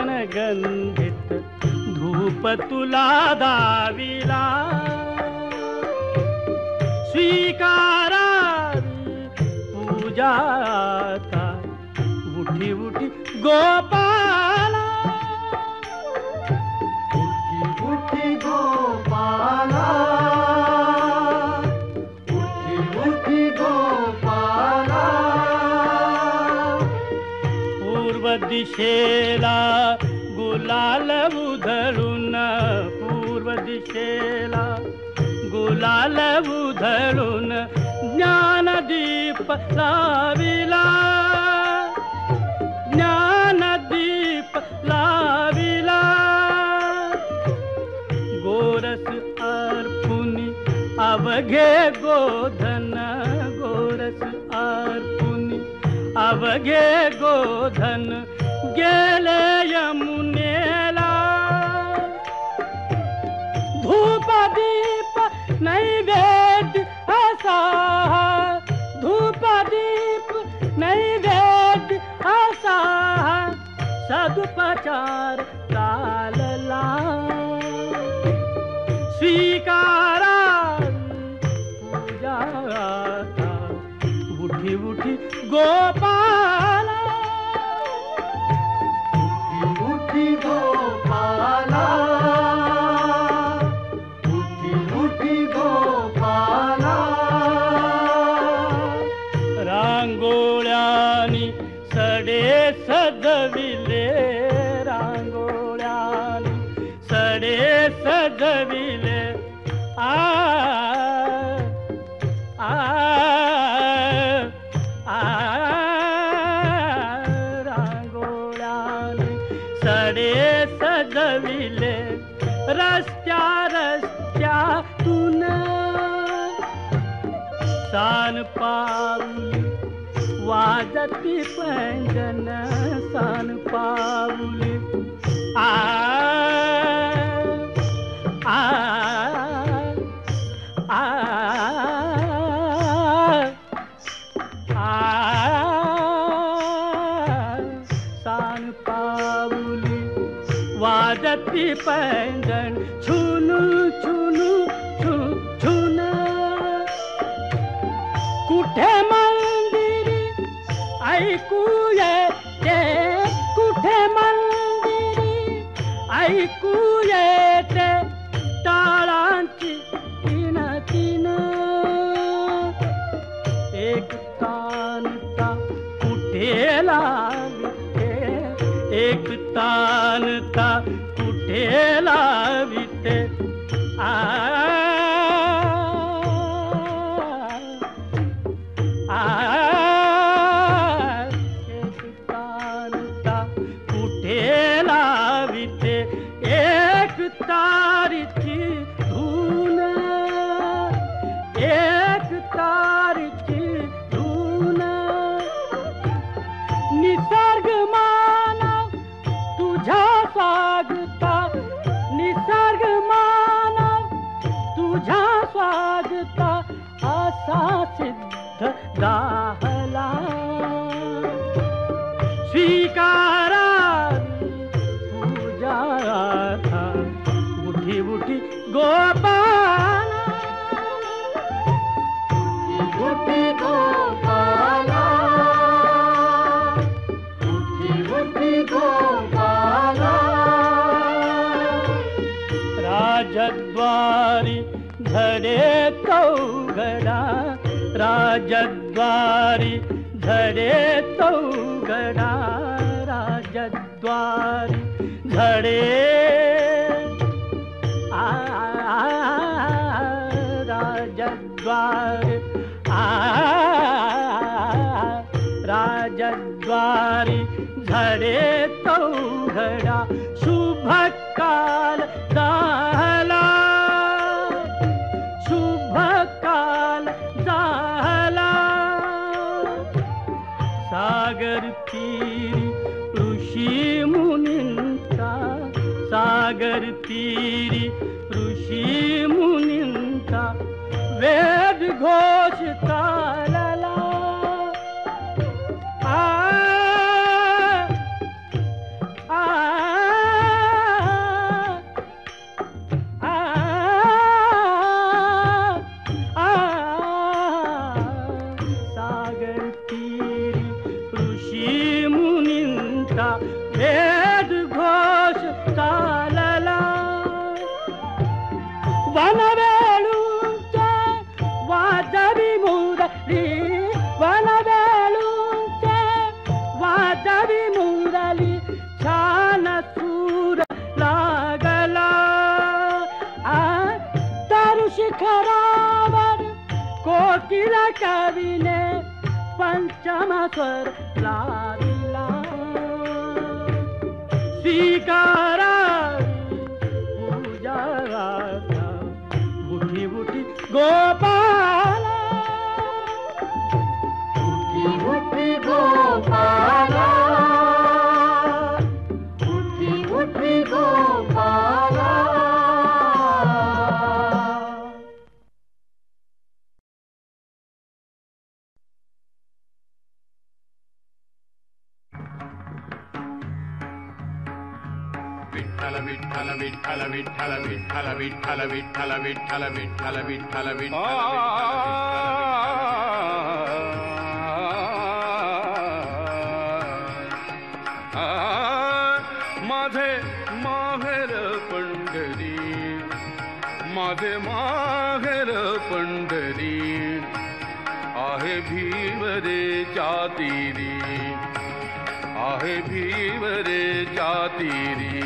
गंधित धूप तुला दाविला स्वीकारावी पूजा उठी उठी गोपाला उठी उठी गोपाला उठी उठी गोपाला पूर्व दिशेला गुलाल उधळून पूर्व दिशेला गुलाल उधळून ज्ञानदीप लाविला ज्ञानदीप लाविला गोरस अर्पुनी अवघे गोधन गोरस अर्पुनी अवघे गोधन गेले यमुनेला धूप दीप नैवेद्य असा धूप दीप नैवेद्य असा सदुपचार चालला स्वीकारा पूजा उठी उठी गोपाला उठी गोपाला उठी उठी गोपाला रांगोळ्यानी सडे सजविले रांगोळ्यानी सडे सजविले आ आ आ रांगोळ्यानी सडे सजविले रस्त्या रस्त्यातून सान पाऊली वाजती पैंजन सान पाऊली आ आ आ आ सान पाऊली वाजती पैंजन छुनू छुनू छू छुन कुठे मंदिरी ऐकू येते कुठे मंदिरी ऐकू येते टाळांची तीन तीन एक तानता कुठे लाविते एक तानता कुठे लाविते आ एक तानता कुठे लाविते एक तारीची धून एक तारीची धून निसर्ग मानव तुझ्या स्वागता निसर्ग मानव तुझ्या स्वागता असा सिद्ध दाहला स्वीकारावी पूजा उठी उठी गोपाला उठी गोपाला उठी उठी गोपाला राजद्वारी धडे चौघडा राजद्वारी धडे चौघडा राजद्वारी धडे राजद्वारी राजद्वारी धडे चौघडा शुभ काल झाला शुभ काल झाला सागर तीरी ऋषी मुनींचा सागर तीरी ऋषी मुनींचा वेद घोष चालला आ आ वनवेळूंचे वाजवी मुरली वनवेळूंचे वाजवी मुरली छान सूर लागला तरु शिखरावर कोकिल कवीने पंचम स्वर लाविला स्वीकारा पूजा उठी उठी गोपाला उठी उठी गोपाला उठी उठी गोपाला विठ्ठल विठ्ठल विठ्ठल विठ्ठल विठ्ठल विठ्ठल विठ्ठल विठ्ठल विठ्ठल विठ्ठल माझे माहेर पंढरी माझे माहेर पंढरी आहे भीवरे जातीरी आहे भीवरे जातीरी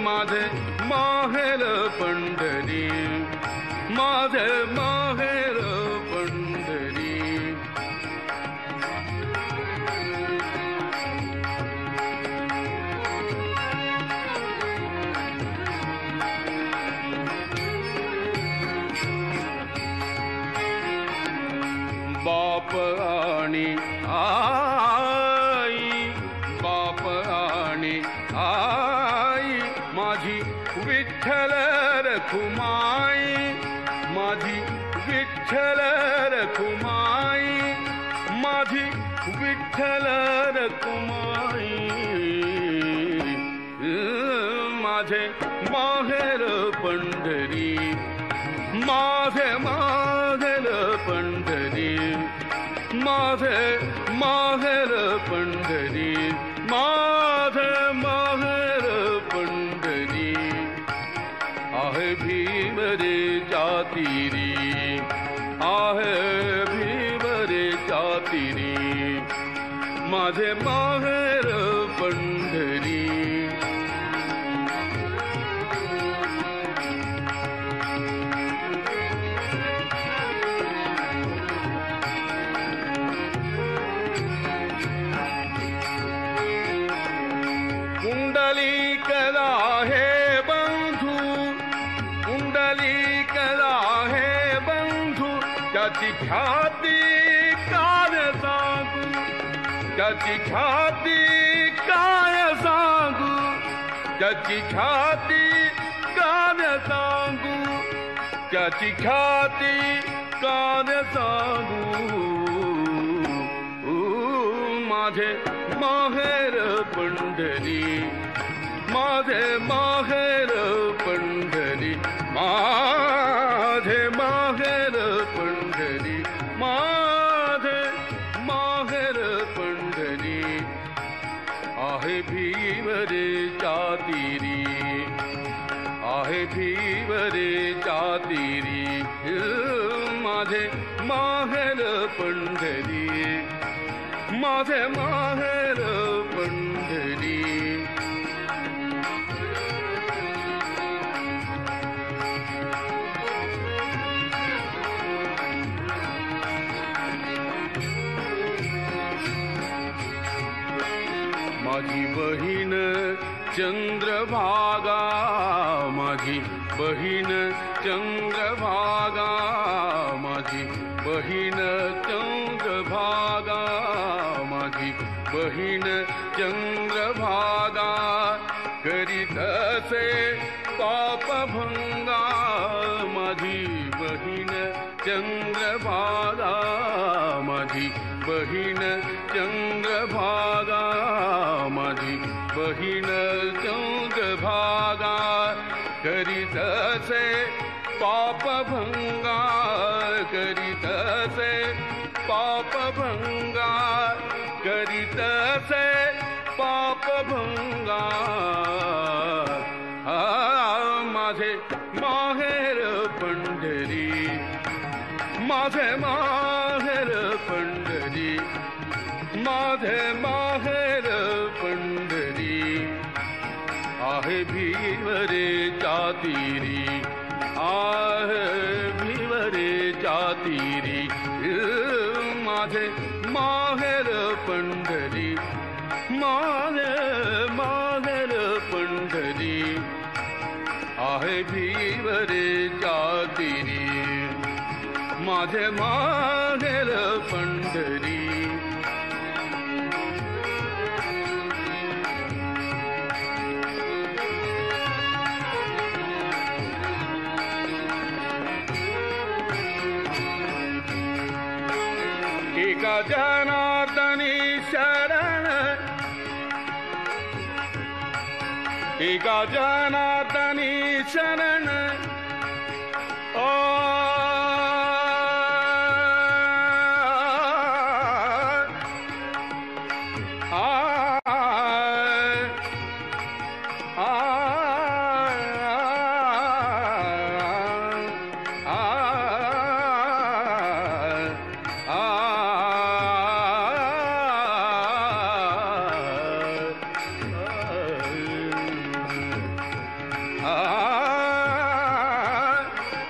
माझे माहेर पंढरी माझे माहेर पंढरी बाप आणि आई बाप आणि आई माझी विठ्ठल रखुमाई माझी विठ्ठल रखुमाई माझी विठ्ठल रखुमाई माझे माहेर पंढरी माझे माहेर पंढरी माझे माहेर पंढरी माझे माहेर पंढरी आहे भीवरे जातीरी आहे भीवरे जातीरी माझे माहेर पंढरी कुंडलिक आहे बंधू कुंडलिक आहे बंधू त्याची ख्याती काय सांगू त्याची ख्याती काय सांगू त्याची ख्याती काय सांगू त्याची ख्याती काय सांगू माझे माहेर पंढरी माझे माहेर पंढरी माझे माहेर पंढरी माझे माहेर पंढरी आहे भीवरे जातीरी आहे भीवरे जातीरी माझे माहेर पंढरी माझे माहेर पंढरी माझी बहीण चंद्रभागा माझी बहीण चंद्रभागा माझी बहीण चंद्रभागा माझी बहीण चंद्रभागा करीत असे पापभंगा माझी बहीण चंद्रभागा माझी बहीण चंद्रभागा माझी बहीण चंद्रभागा करीत असे पापभंगा करीत असे पापभंगा करीत असे पापभंगा माझे माहेर पंढरी, माझे माहेर पंढरी, माझे माहेर पंढरी, आहे भिवरेच्या तीरी, आहे भिवरेच्या तीरी, माझे माहेर पंढरी, माझे माहेर पंढरी, आहे भिवरेच्या तीरी, माझे माहेर पंढरी. एका जनार्दनी शरण, एका जनार्दनी शरण, ओ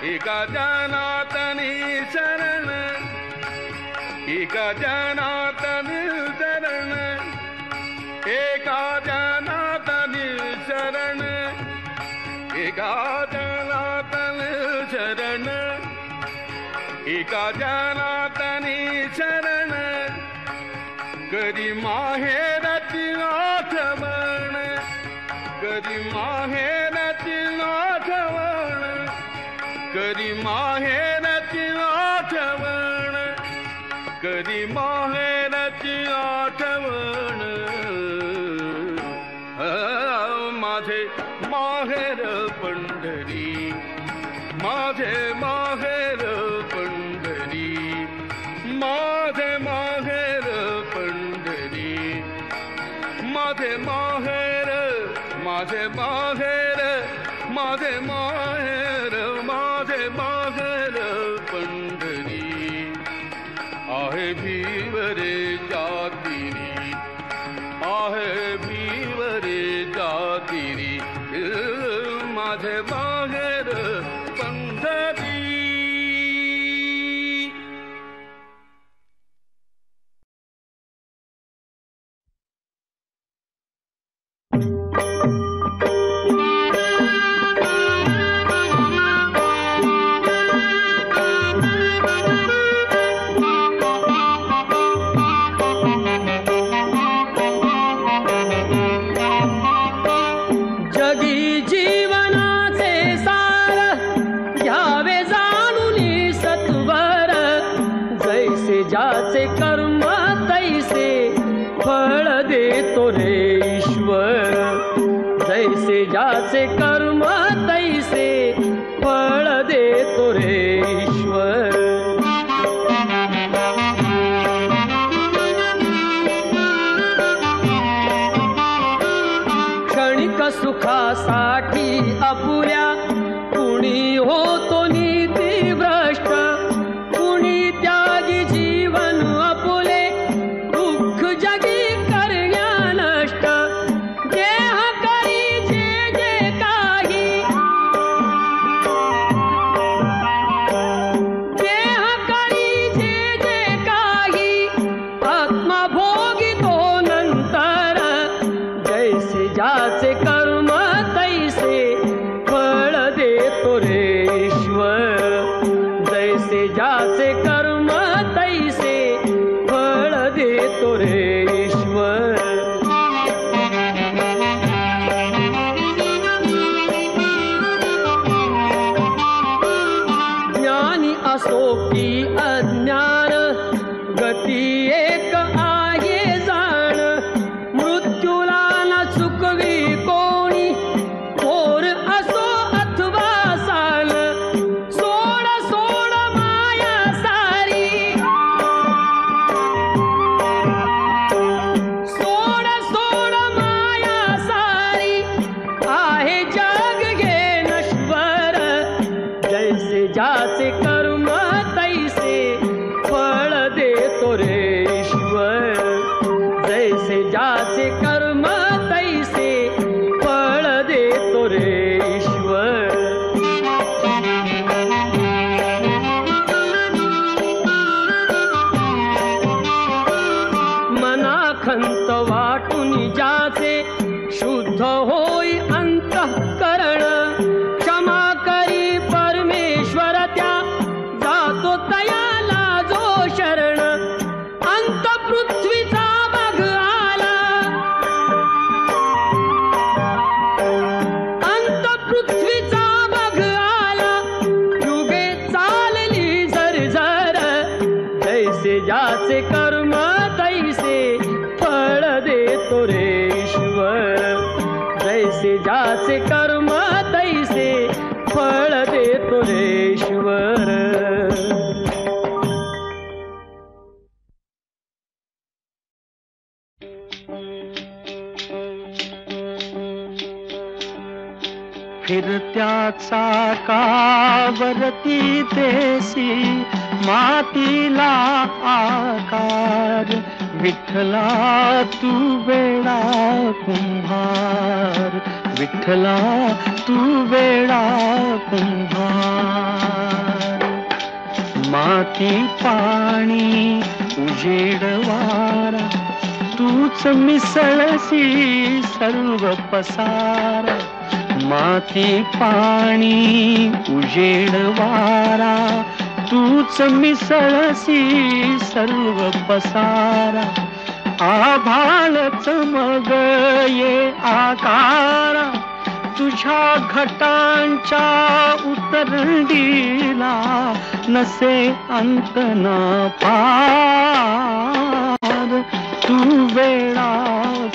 एका जनार्दनी शरण, एका जनार्दनी शरण, एका जनार्दनी शरण, एका जनार्दनी शरण, एका जनार्दनी शरण, करी माहेरची आठवण, करी माहेरची आठवण, करी माहेरची आठवण, करी माहेरची आठवण, माझे माहेर पंढरी, माझे माहेर पंढरी, माझे माहेर पंढरी, माझे माहेर, माझे माहेर, माझे माहेर, माझे माहेर पंढरी, आहे भिवरेच्या तीरी, आहे भिवरेच्या तीरी, माझे माहेर पंढरी. जगी जीवनाचे सार ज्याचे कर्म तैसे फळ देतो रे ईश्वर. जैसे ज्याचे कर्म तैसे फळ देतो रे ईश्वर. मनाखंत वाटून ज्याचे शुद्ध होई अंतःकरण. क्षमा करी परमेश्वर त्या जातो तयाला जो शरण. अंत पृथ्वीचा बघ आला, अंत पृथ्वीचा बघ आला. युगे चालली झरझर. जैसे ज्याचे कर्म तैसे फळ देतो रे ईश्वर. जैसे ज्याचे कर्म तैसे फळ देतो रे ईश्वर. फिरत्या चाकावरती देसी मातीला आकार. विठ्ठला तू वेडा कुंभार. विठ्ठला तू वेडा कुंभार. माती पाणी उजेड वारा तूच मिसळसी सर्व पसारा. माती पाणी उजेड वारा तूच मिसळसी सर्व पसारा. आभाळच मग ये आकारा तुझ्या घटांच्या उतरंडीला. नसे अंत न पार तू वेडा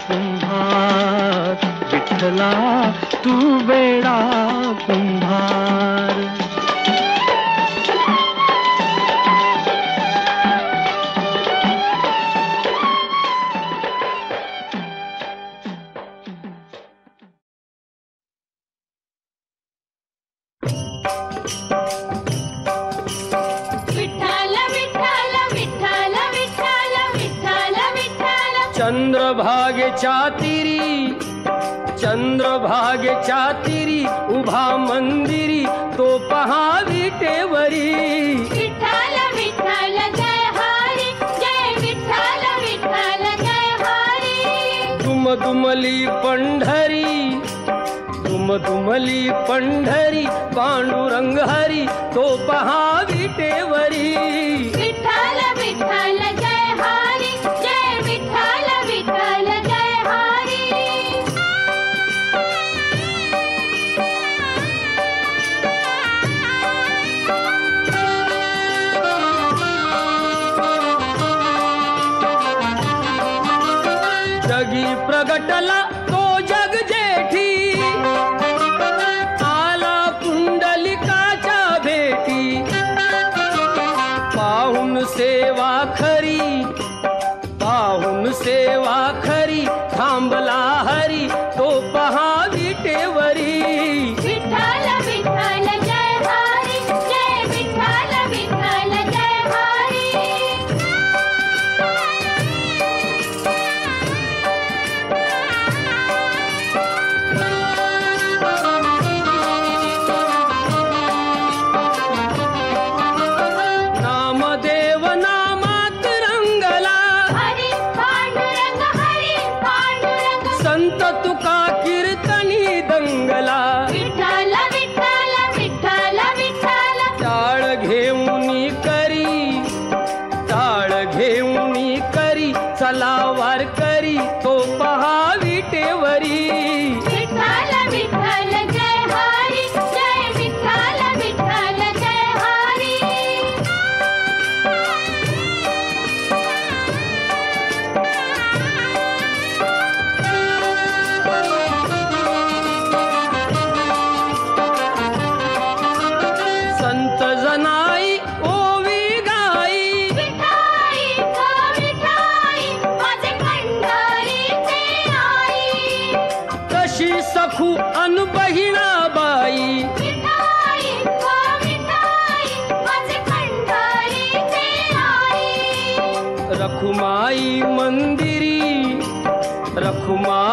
कुंभार. विठ्ठला तू वेडा कुंभार. चंद्रभागेच्या तीरी, चंद्रभागेच्या तीरी उभा मंदिरी तो पहा विटेवरी. विठ्ठल विठ्ठल जय हरी, जय विठ्ठल विठ्ठल जय हरी. दुमदुमली पंढरी, दुमदुमली पंढरी पांडुरंग हरी तो पहा विटेवरी. विठ्ठल विठ्ठल जय हरी, जय विठ्ठल विठ्ठल जय हरी. जगी प्रगटला तो जग जेठी. आला पुंडलिकाच्या भेटी. पाहून सेवा खरी, पाहून सेवा खरी थांबला हरी तो पहा विटेवरी. विठ्ठल विठ्ठल जय हरी, जय विठ्ठल विठ्ठल जय हरी.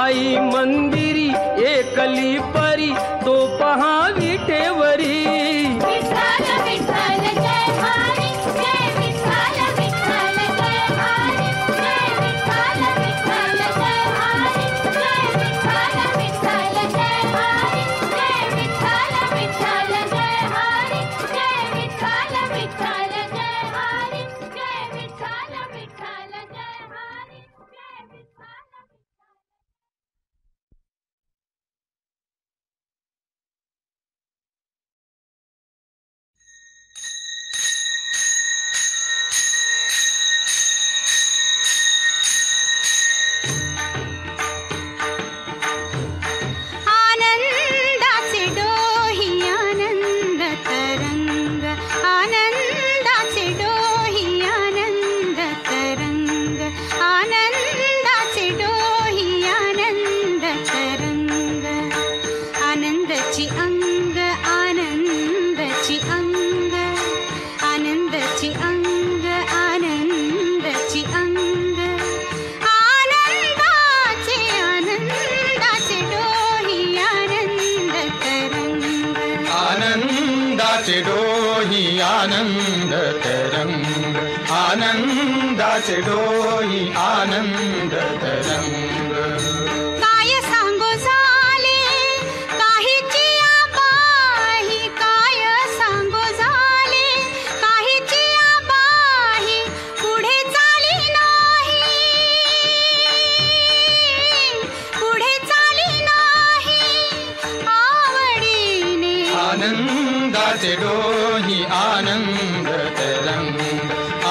आई मंदिरी एकली परी तो पहा विटेवरी विठ्ठल विठ्ठल जय हरी जय विठ्ठल विठ्ठल जय हरी जय विठ्ठल विठ्ठल जय हरी जय विठ्ठल विठ्ठल जय हरी जय विठ्ठल विठ्ठल जय हरी जय विठ्ठल विठ्ठल जय हरी जय विठ्ठल विठ्ठल जय हरी जय विठ्ठल आनंदाचे डोही आनंद तरंग आनंदाचे डोही आनंद तरंग आनंदाचे डोही आनंद तरंग आनंदाची अंग आनंदाची अंग आनंदाची अंग आनंदाची अंग आनंदाचे आनंदाचे डोही आनंद तरंग आनंदाचे डोही आनंद तरंग आनंदाचे डोही आनंद तरंग काय सांगू झाले काहीची आबाही काय सांगू झाले काहीची आबाही पुढे चाली नाही पुढे चाली नाही आवडीने आनंदाचे डोही आनंद तरंग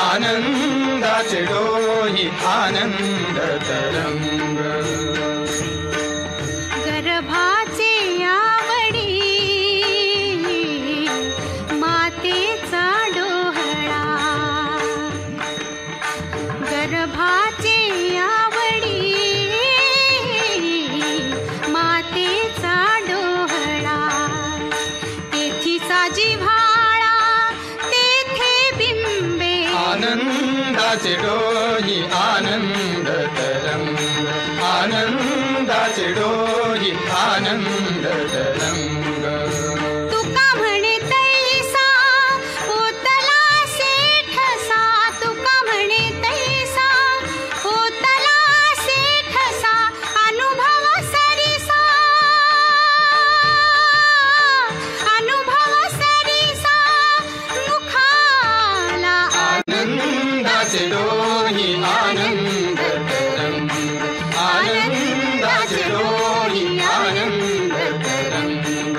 आनंदाचे डोही आनंद तरंग गर्भाचे आवडी मातेचा डोहळा गर्भाचे आवडी मातेचा डोहळा तेथी साजी भाळा तेथे बिंबे आनंदाचे डोही आनंद तरंग आनंदाचे डोही आनंद तरंग तुका म्हणे तैसा होतला सेठसा तुका म्हणे तैसा होतला सेठसा अनुभव सरिसा मुखाला आनंदाचे डोही आनंद तरंग आनंदाचे डोही आनंद तरंग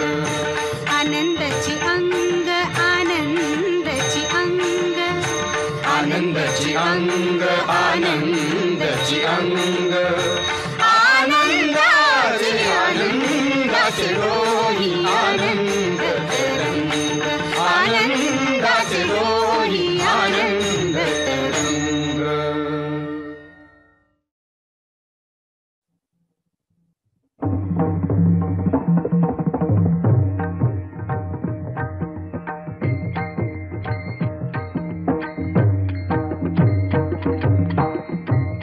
आनंदाची अंग आनंदाची अंग आनंदाची अंग आनंदाची अंग आनंदाचे आनंदाचे डोही आनंद तरंग आनंदाचे डोही आनंद तरंग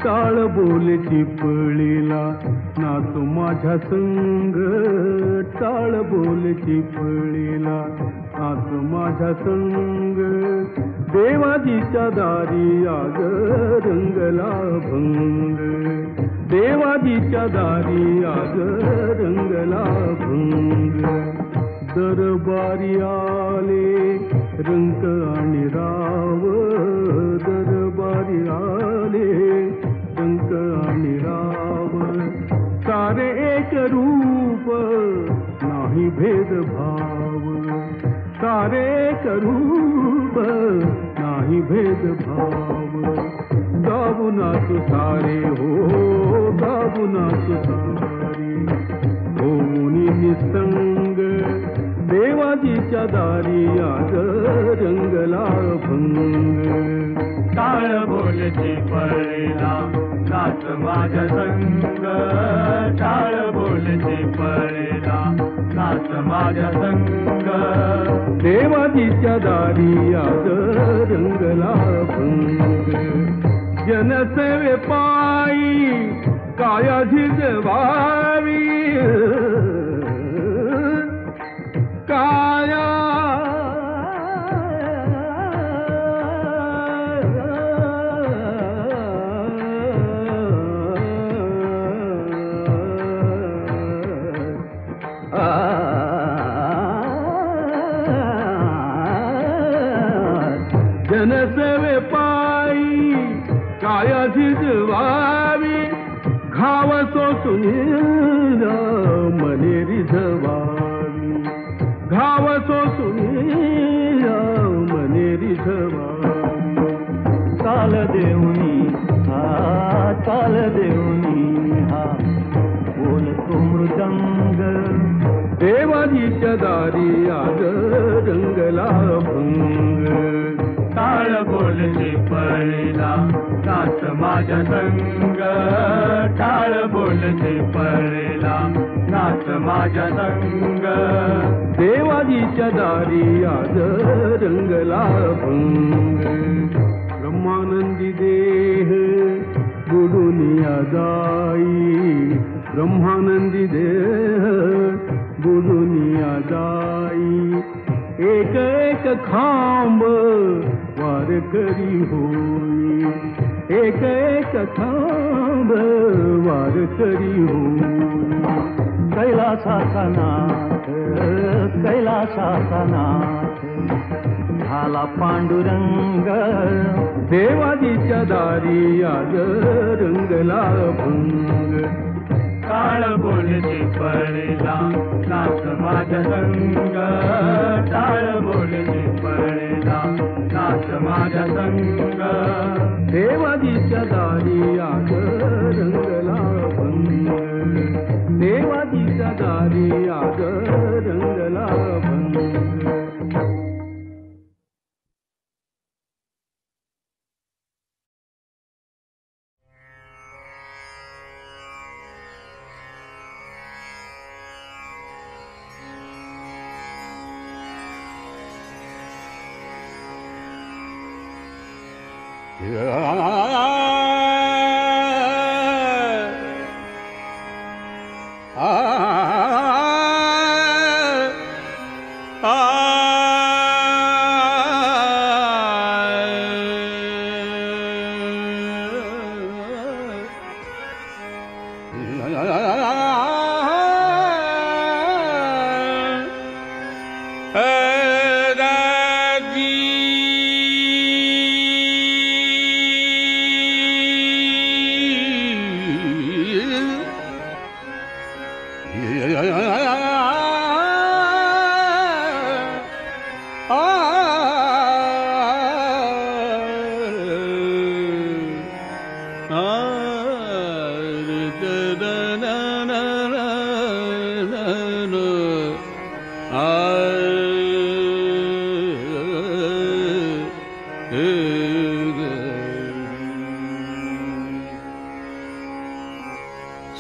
टाळ बोल चिपळीला नाचू माझ्या संग टाळ बोल चिपळीला नाचू माझ्या संग देवाजीच्या दारी आग रंगला भंग देवाजीच्या दारी आग रंगला भंग दरबारी आले रंक आणि राव दरबारी आले रंक आणि राव सारे एक रूप नाही भेदभाव सारे एक रूप नाही भेदभाव गाऊ नाचू सारे हो गाऊ नाचू सारे होऊनी निसंग देवाजीच्या दारी आज रंगला भंग टाळ बोलची पळीला नाच माझ्या संग टाळ बोलची पळीला नाच माझ्या संग देवाजीच्या दारी आज रंगला भंग जनसेवे पायी काया झिजवावी काया जनसेवे पायी काया झिजवावी घाव सोसून मने रिझवावी घाव सोसून मने रिझवावी चाल देऊनी हा बोलतो मृदंग देवाजीच्या दारी आज रंगला भंग टाळ बोलते पळला नाच माझ्या संग टाळ बोलते पळला नाच माझ्या संग देवाजीच्या दारी आज रंगला भंग ब्रह्मानंदी देह बुडुनिया जाई ब्रह्मानंदी देह बुडुनिया जाई एक एक खांब वार करी होई एक एक खांब वार करी होई कैलासाचा नाथ झाला पांडुरंग देवाजीच्या दारी आज रंगला भंग टाळ बोलते पळला नाच माझ्या संग टाळ बोलते पळला नाच माझ्या संग देवाजीच्या दारी आज रंगला भंग देवाजीच्या दारी आज रंगला भंग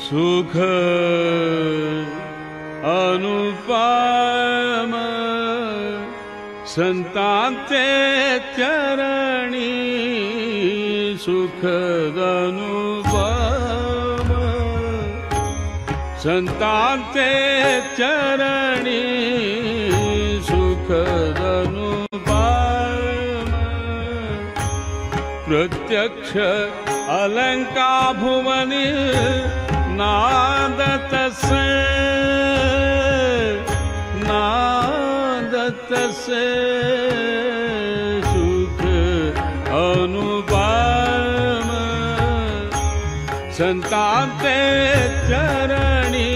सुख अनुपम संतांचे चरणी सुख अनुपम संतांचे चरणी सुख अनुपम प्रत्यक्ष अलंका भुवनी नादत से सुख अनुपम संतांचे चरणी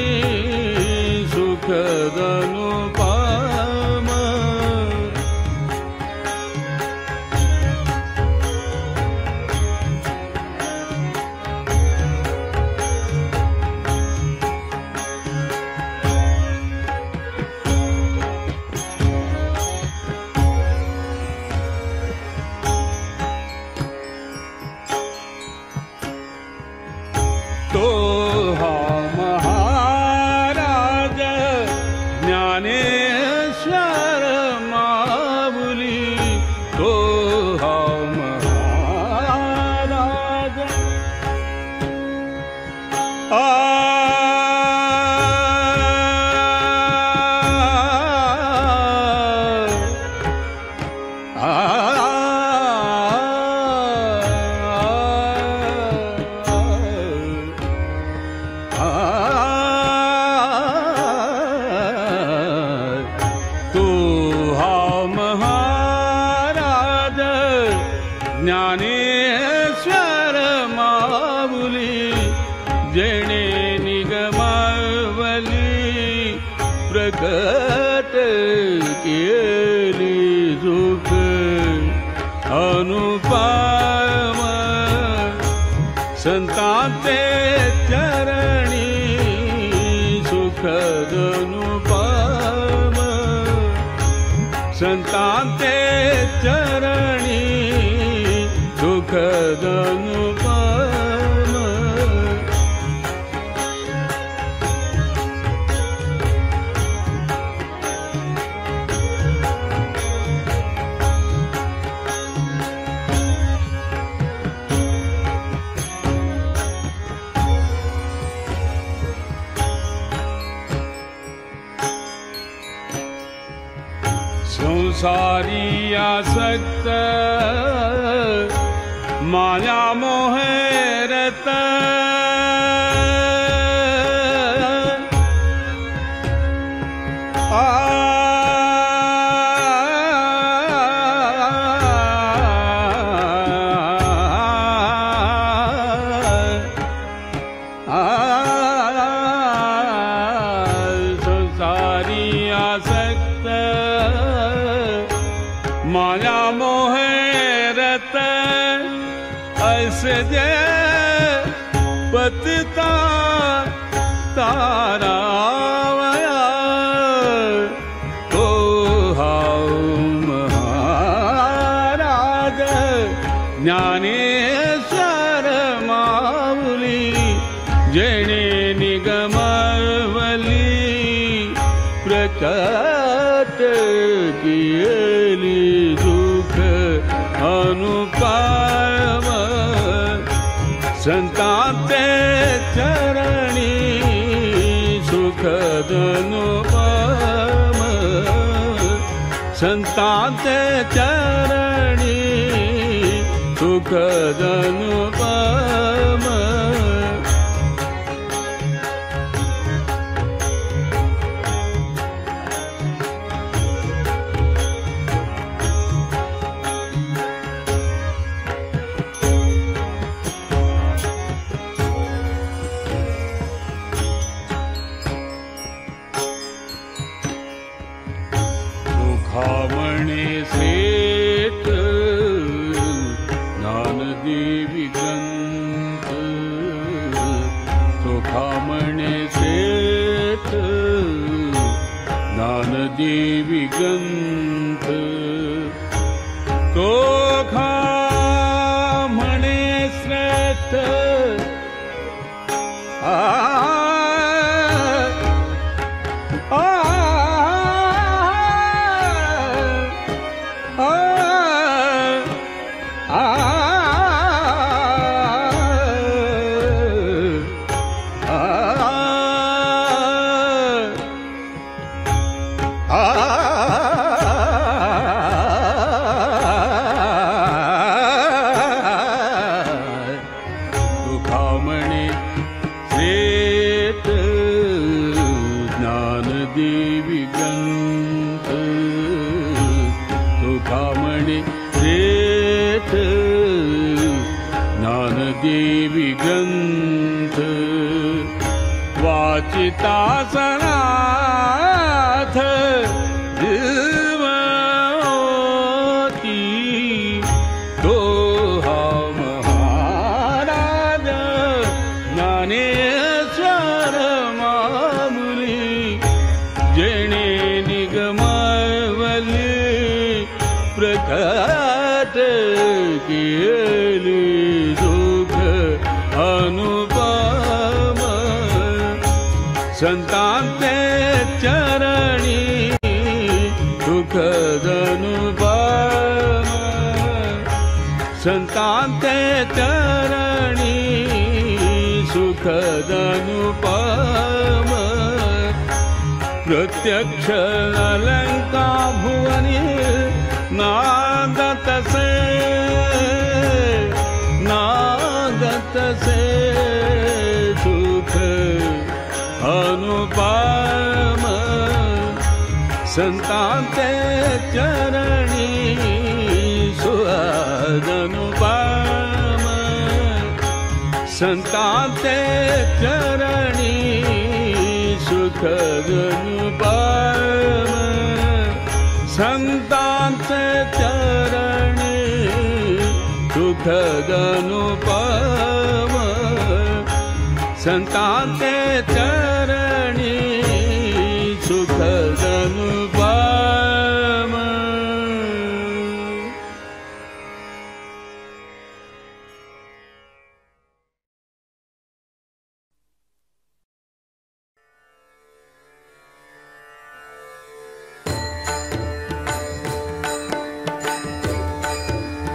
सुख अनुपम तो हा महा तो हा महाराज ज्ञानेश्वर माऊली जेणे निगमावली प्रकट केली सुख अनुपम संतांचे चरणी सुखद अनुपम संतांचे चरणी सुखद अनुपम संसारी आसक्त माया मोहरत संसारी आसक्त माया मोहरत ऐसे जे पतिता तारावया तो हाउ महाराज ज्ञानेश्वर माऊली जेणे निगमावली प्रकट केली सुख अनुपम संतांचे चरणी सुखद अनुपम संतांचे चरणी सुखद अनुपम सुखामणे सेठ ज्ञानदेवी ग्रंथ सुखामणे सेठ ज्ञानदेवी ग्रंथ सुखामणे श्रेष्ठ सुखामणे श्रेष्ठ ज्ञानदेवी ग्रंथ सुखामणे श्रेष्ठ ज्ञानदेवी ग्रंथ वाचिता सनाथ जीवती तो हा महाराज ज्ञानेश्वर माऊली जेणे निगमावली प्रकट केली सुख अनुपम संतांचे चरणी सुखद अनुपम संतांचे चरणी सुखद अनुपम प्रत्यक्ष अलंका भुवनी नाद नादतसे नादतसे सुख अनुपम संतांचे चरणी सुहद अनुपम संतांचे चरणी सुखद अनुपम संतांचे चरणी सुखद अनुपम संतांचे चरणी सुखद अनुपम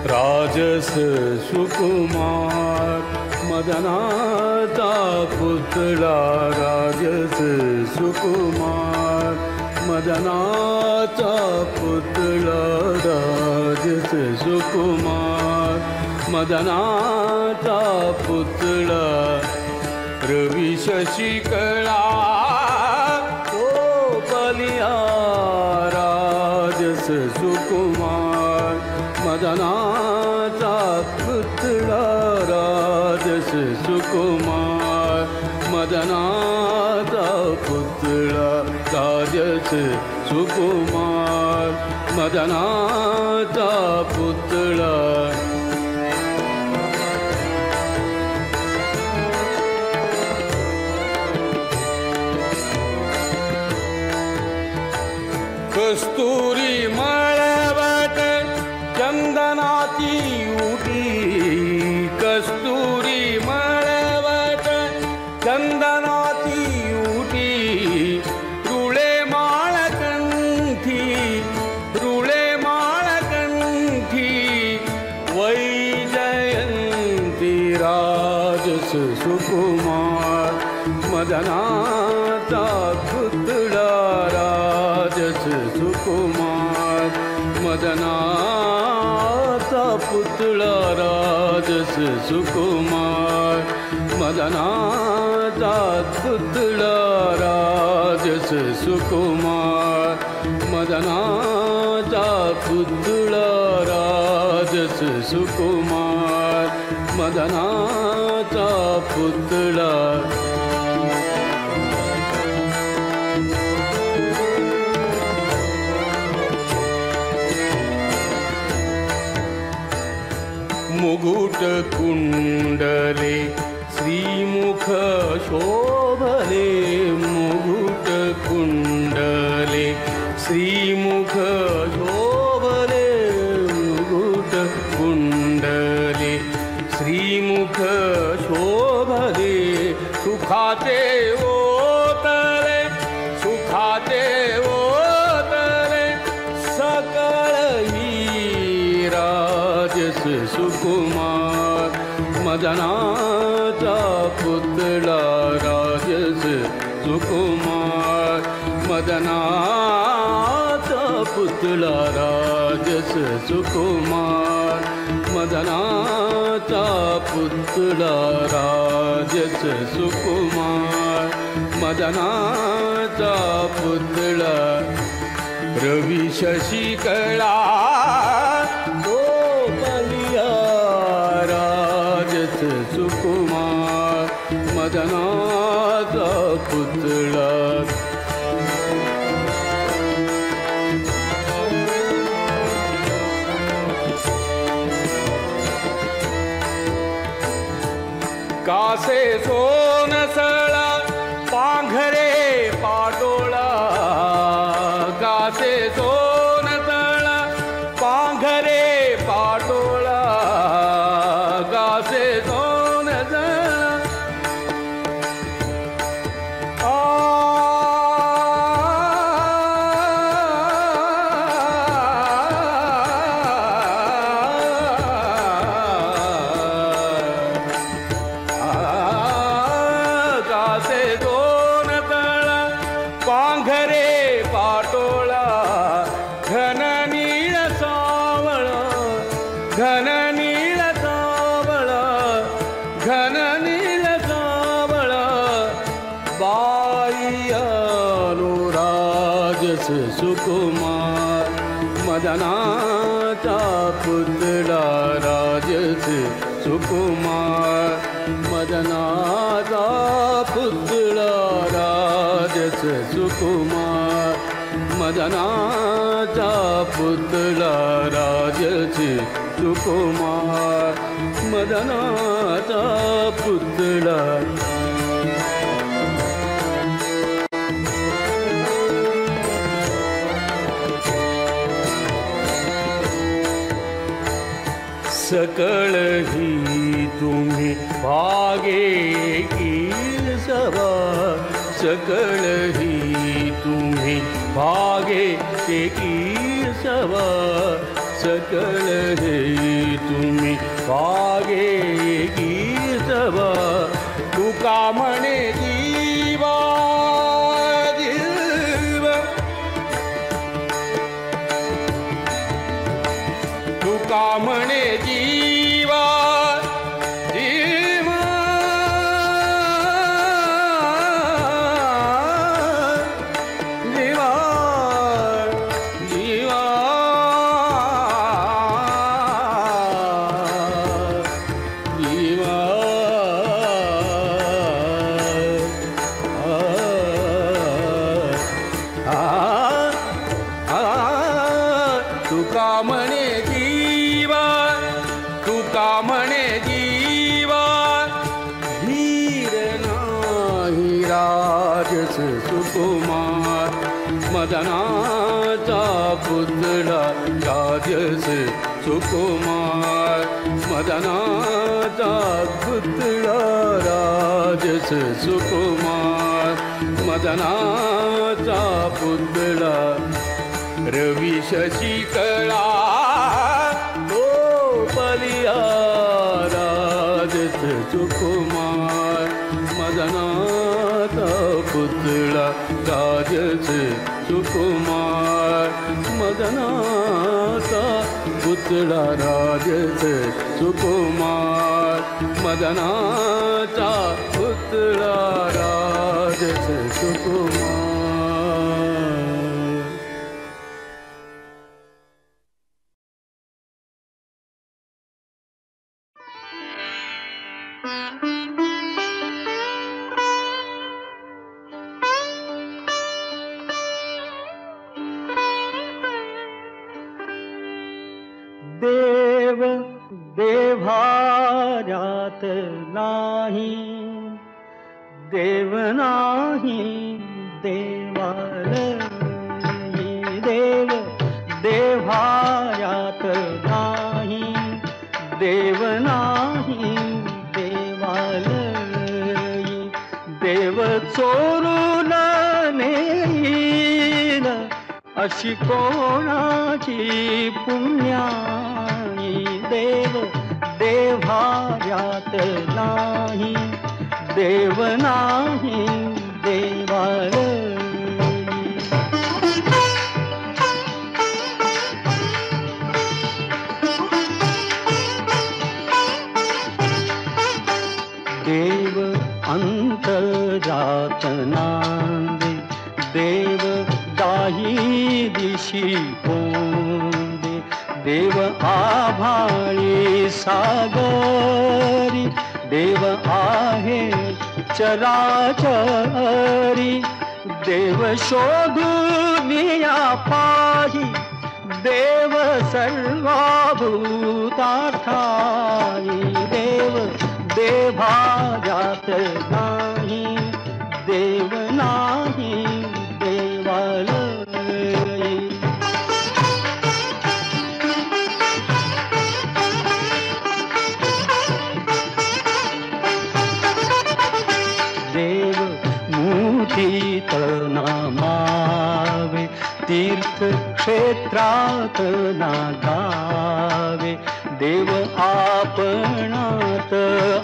राजस सुकुमार मदनाचा पुतळा राजस सुकुमार मदनाचा पुतळा राजस सुकुमार मदनाचा पुतळा रवी शशिकला तो बलिया राजस सुकुमार मदनाचा पुतळा राजस सुकुमार मदनाचा पुतळा राजस सुकुमार मदनाचा पुतळा कस्तुरी मळवट चंदनाची उटी कस्तुरी मळवट चंदनाची उटी रुळे माळकंठी वैजयंती राजस सुकुमार मदनाचा पुतळा राजस सुकुमार मदनाचा पुतळा राजस सुकुमार मदनाचा पुतळा राजस सुकुमार मदनाचा पुतळा राजस सुकुमार मदनाचा पुतळा मुकुट कुंडले श्रीमुख शोभले मुकुट कुंडले श्रीमुख शोभले मुकुट कुंडले श्रीमुख शोभले सुखाचे ओतले सकळ ही राजस सुकुमार मदनाचा पुतळा राजस सुकुमार मदनाचा पुतळा राजस सुकुमार मदनाचा पुतळा राजस सुकुमार मदनाचा पुतळा रवी शशिकला तो बलिया राजस सुकुमार मदनाचा पुतळा कासे सोनसळा पांघरे पाटोळा कासे सोनसळा पांघरे पाटोळा कासे सोनसळा घन नीळ सावळ घन नीळ सावळ बाई अनुराजस सुकुमार मदनाचा पुतळा राजस सुकुमार मदनाचा पुतळा राजस सुकुमार मदनाचा पुतळा राजस सुकुमार मदनाचा पुतळा सकळ ही तुम्ही भागे की सभा सकळ ही तुम्ही भागे की सभा सकळ हे तुम्ही भागे की सभा तुका म्हणे जीवा जीवा तुका म्हणे जीवा जीवा जीवा जीवा जीवा तुका म्हणे जीवा तुका म्हणे जीवा धीर नाही राजस सुकुमार मदनाचा पुतळा राजस सुकुमार मदनाचा पुतळा राजस सुकुमार मदनाचा पुतळा रवी शशिकळा गोपलिया राजस सुकुमार मदनाचा पुतळा राजस सुकुमार मदनाचा पुतळा राजस सुकुमार मदनाचा पुतळा राजस सुकुमार देव देव्हाऱ्यात नाही देव नाही देवालयी देव देव्हाऱ्यात नाही देव नाही देवालयी देव चोरून नेईल अशी कोणाची पुण्याई देव देव्हाऱ्यात नाही देव नाही देवालयी देव अंतरात नांदे देव दाही दिशी कोंदे देव आभाळी सागरी देव आहे चराचरी देव शोधून या पाही देव सर्वभूतार्थाई देव देव्हाऱ्यात नाही देव नाही देवालयी देव मुठीत नामावे तीर्थक्षेत्रात नागावे देव आपणात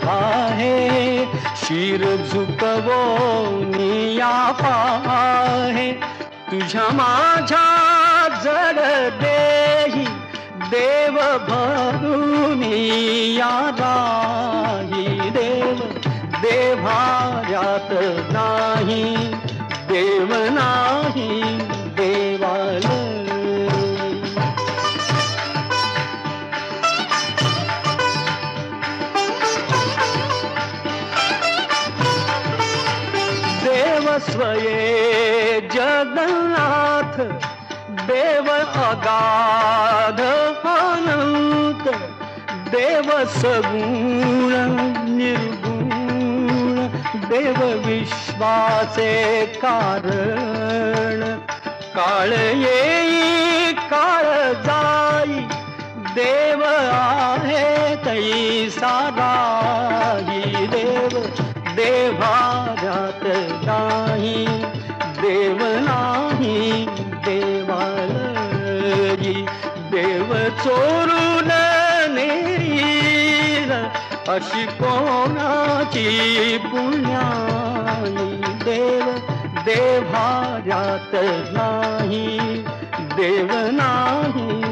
आहे शिर झुकवोनिया पाहे तुझ्या माझ्या जड देही देव भरू देभाऱ्यात नाही, देव नाही देवाल. देव स्वये जगन्नाथ, देव अगाध अनंत, देव सगुण निर्गुण, देव विश्वाचे कारण. काळ येई काळ जाई, देव आहे तैसा राही. देव देभाऱ्यात नाही, देव नाही देवालजी. देव चोरून नेईल, अशी कोणाची पुण्याई. देव देभाऱ्यात नाही, देव नाही